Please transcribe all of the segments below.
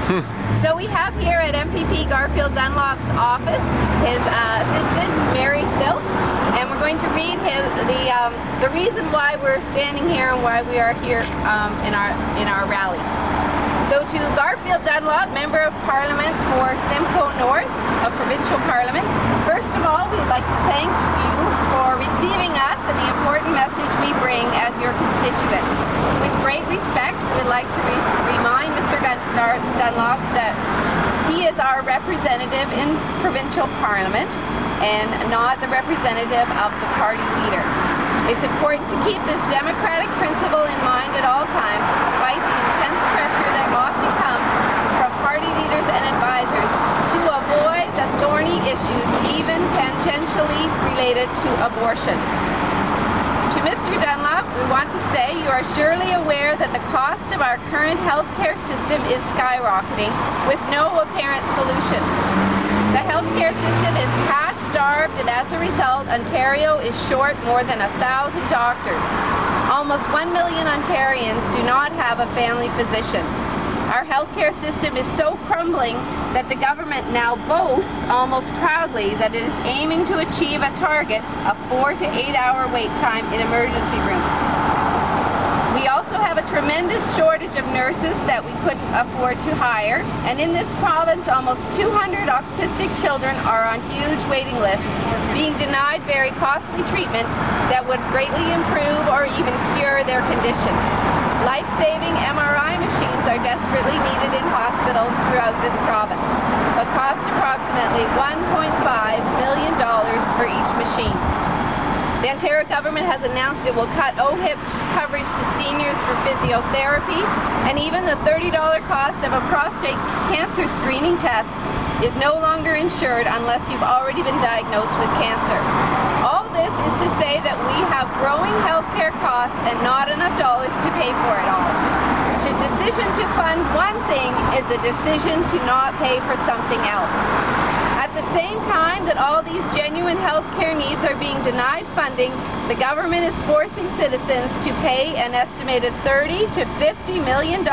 So we have here at MPP Garfield Dunlop's office his assistant, Mary Silk, and we're going to read the reason why we're standing here and why we are here in our rally. So to Garfield Dunlop, Member of Parliament for Simcoe North of Provincial Parliament, first of all, we'd like to thank you for receiving us and the important message we bring as your constituents. With great respect, we would like to remind Mr. Dunlop that he is our representative in Provincial Parliament and not the representative of the party leader. It's important to keep this democratic principle in mind at all times, despite the intense pressure that often comes from party leaders and advisors to avoid the thorny issues, even tangentially related to abortion. To Mr. Dunlop, we want to say you are surely aware that the cost of our current healthcare system is skyrocketing with no apparent solution. The healthcare system is cash-starved, and as a result, Ontario is short more than 1,000 doctors. Almost 1 million Ontarians do not have a family physician. Our healthcare system is so crumbling that the government now boasts almost proudly that it is aiming to achieve a target of 4 to 8 hour wait time in emergency rooms. We also have a tremendous shortage of nurses that we couldn't afford to hire, and in this province almost 200 autistic children are on huge waiting lists, being denied very costly treatment that would greatly improve or even cure their condition. Life-saving MRI machines are desperately needed in hospitals throughout this province, but cost approximately $1.5 million for each machine. The Ontario government has announced it will cut OHIP coverage to seniors for physiotherapy, and even the $30 cost of a prostate cancer screening test is no longer insured unless you've already been diagnosed with cancer. All this is to say that we have growing healthcare costs and not enough dollars to pay for it all. The decision to fund one thing is a decision to not pay for something else. At the same time that all these genuine healthcare needs are being denied funding, the government is forcing citizens to pay an estimated $30 to $50 million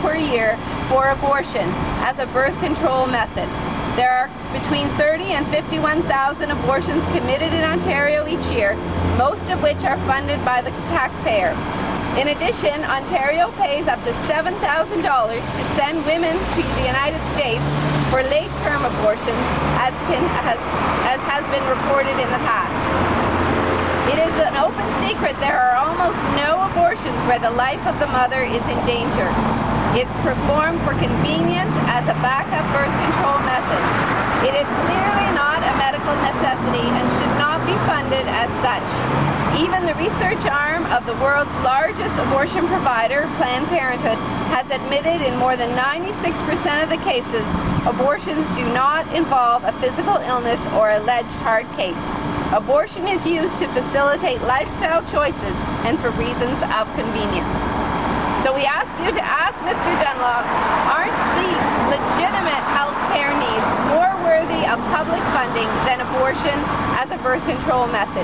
per year for abortion as a birth control method. There are between 30 and 51,000 abortions committed in Ontario each year, most of which are funded by the taxpayer. In addition, Ontario pays up to $7,000 to send women to the United States for late-term abortions, as has been reported in the past. It is an open secret there are almost no abortions where the life of the mother is in danger. It's performed for convenience as a backup birth control method. It is clearly not a medical necessity and should not be funded as such. Even the research arm of the world's largest abortion provider, Planned Parenthood, has admitted in more than 96% of the cases, abortions do not involve a physical illness or alleged hard case. Abortion is used to facilitate lifestyle choices and for reasons of convenience. So we ask you to ask Mr. Dunlop, aren't the legitimate health care needs more worthy of public funding than abortion as a birth control method?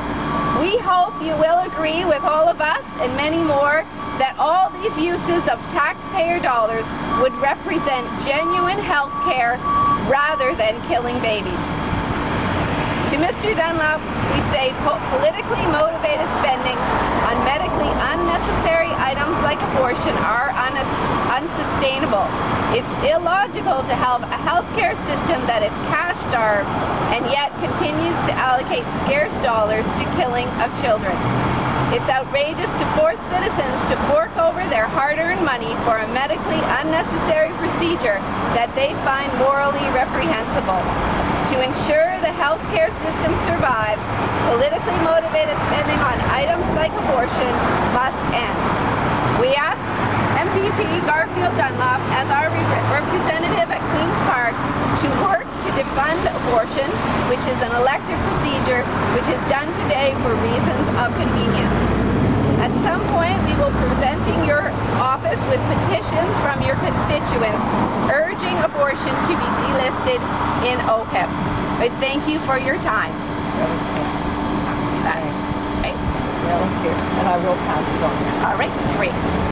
We hope you will agree with all of us and many more that all these uses of taxpayer dollars would represent genuine health care rather than killing babies. To Mr. Dunlop, we say politically motivated spending on medically unnecessary items like abortion are unsustainable. It's illogical to have a healthcare system that is cash-starved and yet continues to allocate scarce dollars to killing of children. It's outrageous to force citizens to fork over their hard-earned money for a medically unnecessary procedure that they find morally reprehensible. To ensure the healthcare system survives, politically motivated spending on items like abortion must end. We ask MPP Garfield Dunlop, as our representative at Queen's Park, to work to defund abortion, which is an elective procedure which is done today for reasons of convenience. At some point, we will be presenting your office with petitions from your constituents urging abortion to be delisted in OHIP. I thank you for your time. Thanks. Okay. Really clear. And I will pass it on now. All right, great.